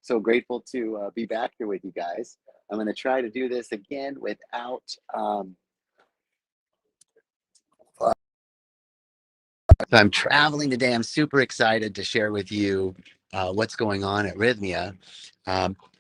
So grateful to be back here with you guys. I'm going to try to do this again without. So I'm traveling today. I'm super excited to share with you what's going on at Rhythmia.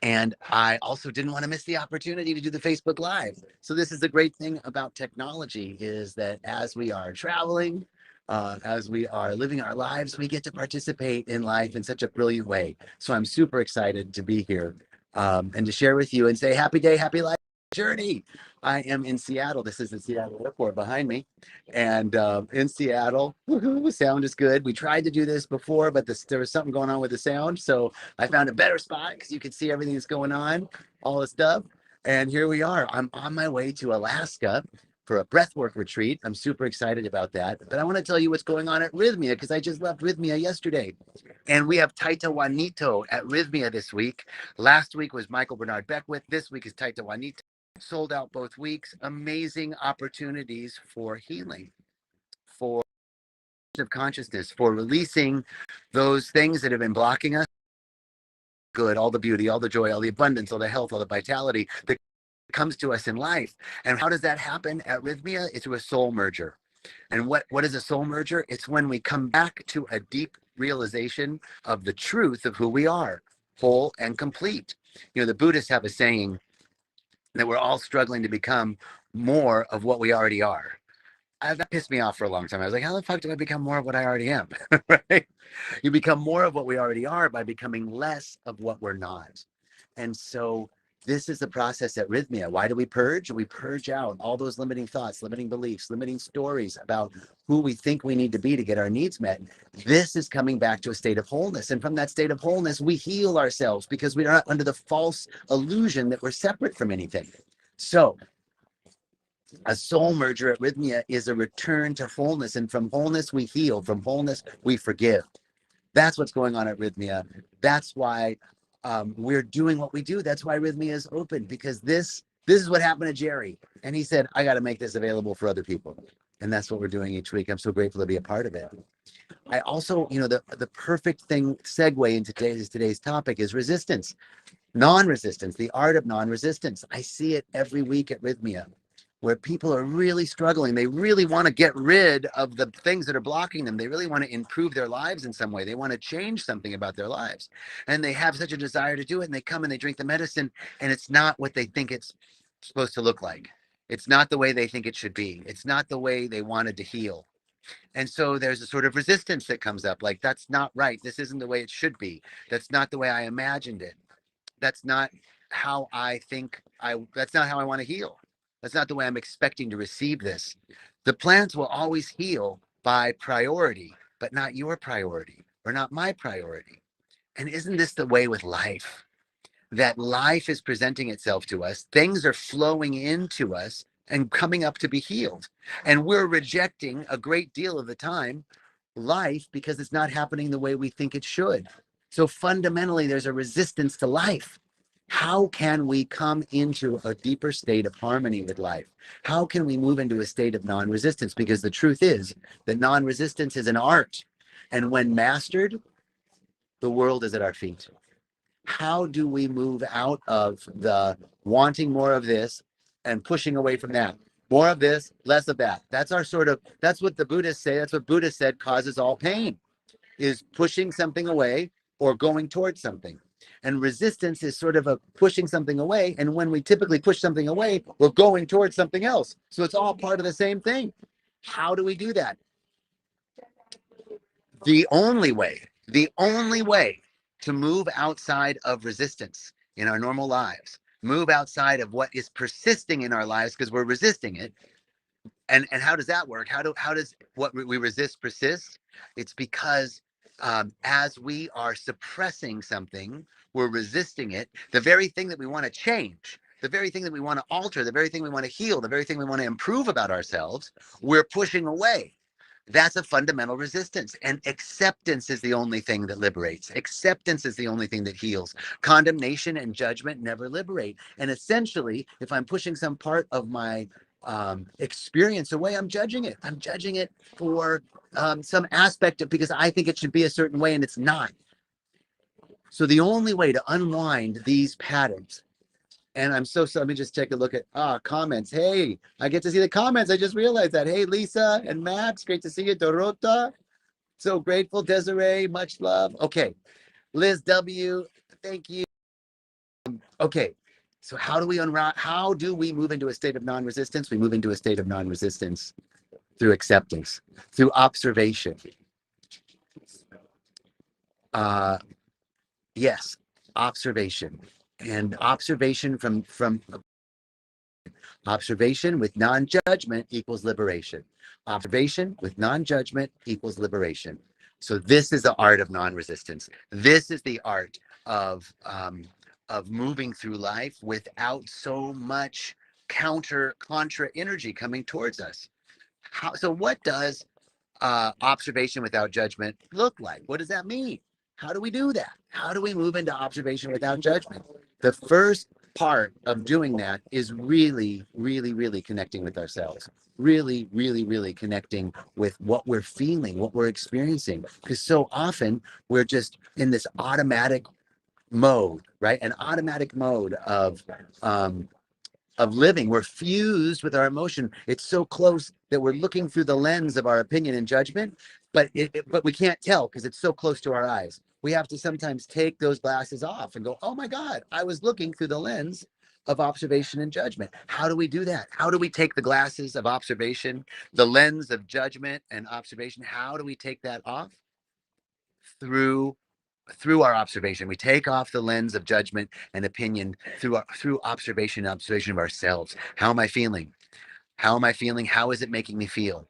And I also didn't want to miss the opportunity to do the Facebook Live. So this is the great thing about technology is that as we are traveling, as we are living our lives, we get to participate in life in such a brilliant way. So I'm super excited to be here and to share with you and say happy day, happy life journey. I am in Seattle. This is the Seattle airport behind me. And in Seattle, woohoo, sound is good. We tried to do this before, but there was something going on with the sound. So I found a better spot because you can see everything that's going on, all the stuff. And here we are. I'm on my way to Alaska for a breathwork retreat. I'm super excited about that. But I want to tell you what's going on at Rhythmia because I just left Rhythmia yesterday. And we have Taita Juanito at Rhythmia this week. Last week was Michael Bernard Beckwith. This week is Taita Juanito. Sold out both weeks. Amazing opportunities for healing, for of consciousness, for releasing those things that have been blocking us. Good, all the beauty, all the joy, all the abundance, all the health, all the vitality that comes to us in life. And how does that happen at Rhythmia? It's through a soul merger. And what is a soul merger? It's when we come back to a deep realization of the truth of who we are, whole and complete. You know, the Buddhists have a saying that we're all struggling to become more of what we already are. That pissed me off for a long time. I was like, how the fuck do I become more of what I already am? Right? You become more of what we already are by becoming less of what we're not. And so this is the process at Rhythmia. Why do we purge? We purge out all those limiting thoughts, limiting beliefs, limiting stories about who we think we need to be to get our needs met. This is coming back to a state of wholeness. And from that state of wholeness, we heal ourselves because we are not under the false illusion that we're separate from anything. So a soul merger at Rhythmia is a return to wholeness. And from wholeness, we heal. From wholeness, we forgive. That's what's going on at Rhythmia. That's why we're doing what we do. That's why Rhythmia is open, because this is what happened to Jerry. And he said, I got to make this available for other people. And that's what we're doing each week. I'm so grateful to be a part of it. I also, the perfect thing segue into today's topic is resistance, non-resistance, the art of non-resistance. I see it every week at Rhythmia, where people are really struggling. They really want to get rid of the things that are blocking them. They really want to improve their lives in some way. They want to change something about their lives. And they have such a desire to do it. And they come and they drink the medicine, and it's not what they think it's supposed to look like. It's not the way they think it should be. It's not the way they wanted to heal. And so there's a sort of resistance that comes up, like, that's not right. This isn't the way it should be. That's not the way I imagined it. That's not how I think that's not how I want to heal. That's not the way I'm expecting to receive this. The plants will always heal by priority, but not your priority or not my priority. And isn't this the way with life? That life is presenting itself to us, things are flowing into us and coming up to be healed. And we're rejecting a great deal of the time life because it's not happening the way we think it should. So fundamentally, there's a resistance to life. How can we come into a deeper state of harmony with life? How can we move into a state of non-resistance? Because the truth is that non-resistance is an art. And when mastered, the world is at our feet. How do we move out of the wanting more of this and pushing away from that? More of this, less of that. That's that's what the Buddhists say. That's what Buddha said causes all pain, is pushing something away or going towards something. And resistance is sort of a pushing something away. And when we typically push something away, we're going towards something else. So it's all part of the same thing. How do we do that? The only way to move outside of resistance in our normal lives, move outside of what is persisting in our lives because we're resisting it. And how does that work? How does what we resist persist? It's because as we are suppressing something, we're resisting it. The very thing that we want to change, the very thing that we want to alter, the very thing we want to heal, the very thing we want to improve about ourselves, we're pushing away. That's a fundamental resistance. And acceptance is the only thing that liberates. Acceptance is the only thing that heals. Condemnation and judgment never liberate. And essentially, if I'm pushing some part of my experience away, I'm judging it. I'm judging it for some aspect of, because I think it should be a certain way and it's not. So the only way to unwind these patterns, and let me just take a look at comments. Hey, I get to see the comments. I just realized that. Hey, Lisa and Max, great to see you. Dorota, so grateful. Desiree, much love. Okay, Liz W, thank you. Okay, so how do we unwrap? How do we move into a state of non-resistance? We move into a state of non-resistance through acceptance, through observation. Uh, yes, observation, and observation from observation with non-judgment equals liberation. Observation with non-judgment equals liberation. So this is the art of non-resistance. This is the art of moving through life without so much contra energy coming towards us. So what does observation without judgment look like? What does that mean? How do we do that? How do we move into observation without judgment? The first part of doing that is really, really, really connecting with ourselves. Really, really, really connecting with what we're feeling, what we're experiencing. Because so often we're just in this automatic mode, right? An automatic mode of living. We're fused with our emotion. It's so close that we're looking through the lens of our opinion and judgment, but we can't tell because it's so close to our eyes. We have to sometimes take those glasses off and go, oh my God, I was looking through the lens of observation and judgment. How do we do that? How do we take the glasses of observation, the lens of judgment and observation? How do we take that off? Through our observation. We take off the lens of judgment and opinion through observation of ourselves. How am I feeling? How am I feeling? How is it making me feel?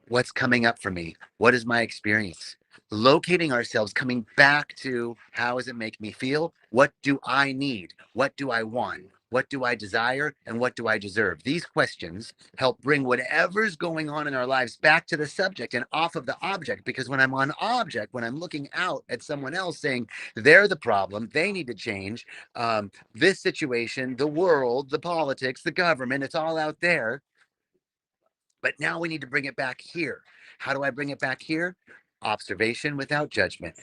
What's coming up for me? What is my experience? Locating ourselves, coming back to how does it make me feel? What do I need? What do I want? What do I desire? And what do I deserve? These questions help bring whatever's going on in our lives back to the subject and off of the object. Because when I'm on object, when I'm looking out at someone else saying they're the problem, they need to change, this situation, the world, the politics, the government, it's all out there. But now we need to bring it back here. How do I bring it back here? Observation without judgment,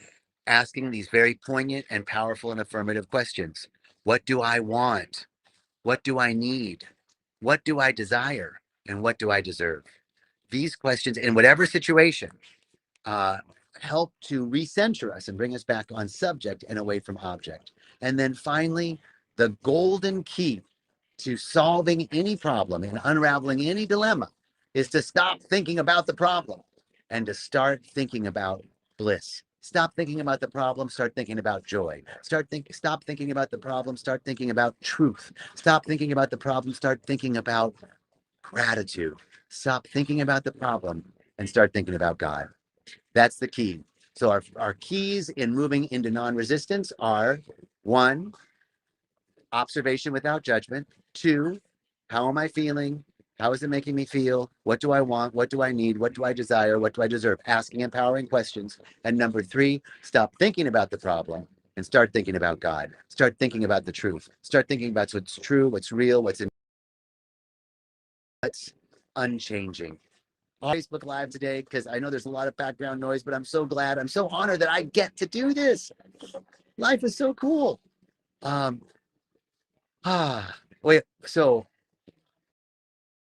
asking these very poignant and powerful and affirmative questions. What do I want? What do I need? What do I desire? And what do I deserve? These questions in whatever situation uh, help to recenter us and bring us back on subject and away from object. And then finally, the golden key to solving any problem and unraveling any dilemma is to stop thinking about the problem and to start thinking about bliss. Stop thinking about the problem, start thinking about joy. Stop thinking about the problem, start thinking about truth. Stop thinking about the problem, start thinking about gratitude. Stop thinking about the problem and start thinking about God. That's the key. So our keys in moving into non-resistance are: one, observation without judgment; two, how am I feeling? How is it making me feel? What do I want? What do I need? What do I desire? What do I deserve? Asking empowering questions. And number three, stop thinking about the problem and start thinking about God. Start thinking about the truth. Start thinking about what's true, what's real, what's unchanging. Facebook Live today because I know there's a lot of background noise, but I'm so glad. I'm so honored that I get to do this. Life is so cool. Um, wait, so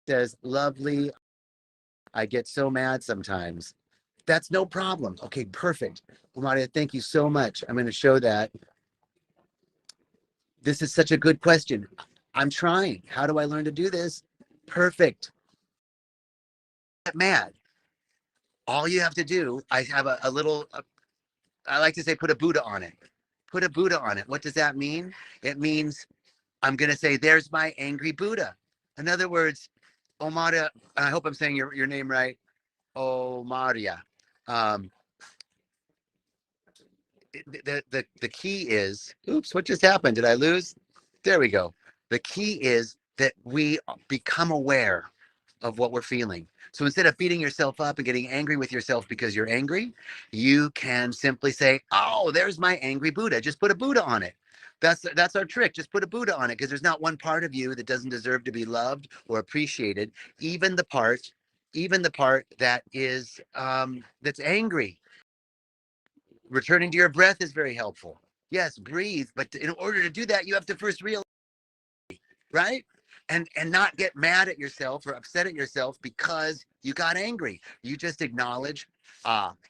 says lovely. I get so mad sometimes. That's no problem. Okay, perfect. Maria, thank you so much. I'm going to show that. This is such a good question. I'm trying. How do I learn to do this? Perfect. Get mad. All you have to do, I have a little, I like to say, put a Buddha on it. Put a Buddha on it. What does that mean? It means I'm going to say, there's my angry Buddha. In other words, Omara, I hope I'm saying your name right, Omaria. Um, the key is, oops, what just happened? Did I lose? There we go. The key is that we become aware of what we're feeling. So instead of beating yourself up and getting angry with yourself because you're angry, you can simply say, oh, there's my angry Buddha. Just put a Buddha on it. That's our trick. Just put a Buddha on it, because there's not one part of you that doesn't deserve to be loved or appreciated. Even the part, even the part that is that's angry. Returning to your breath is very helpful. Yes, breathe. But in order to do that, you have to first realize, right? And not get mad at yourself or upset at yourself because you got angry. You just acknowledge,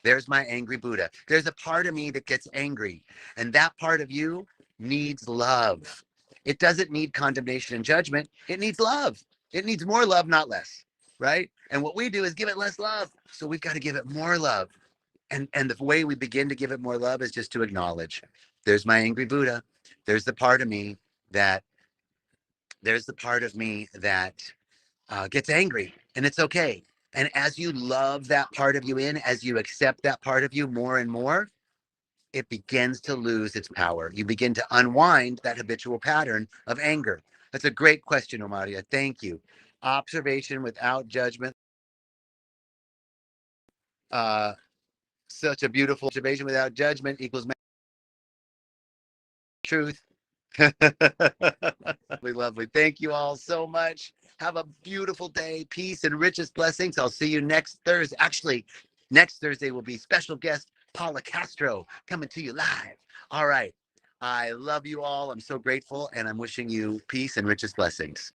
there's my angry Buddha. There's a part of me that gets angry, and that part of you needs love. It doesn't need condemnation and judgment. It needs love. It needs more love, not less, right? And what we do is give it less love. So we've got to give it more love. And the way we begin to give it more love is just to acknowledge, there's my angry Buddha. There's the part of me that there's the part of me that gets angry, and it's okay. And as you love that part of you in, as you accept that part of you more and more, it begins to lose its power. You begin to unwind that habitual pattern of anger. That's a great question, Omaria. Thank you. Observation without judgment. Uh, Such a beautiful observation without judgment equals truth. Lovely, lovely. Thank you all so much. Have a beautiful day. Peace and richest blessings. I'll see you next Thursday. Actually, next Thursday will be special guest Paula Castro coming to you live. All right. I love you all. I'm so grateful, and I'm wishing you peace and richest blessings.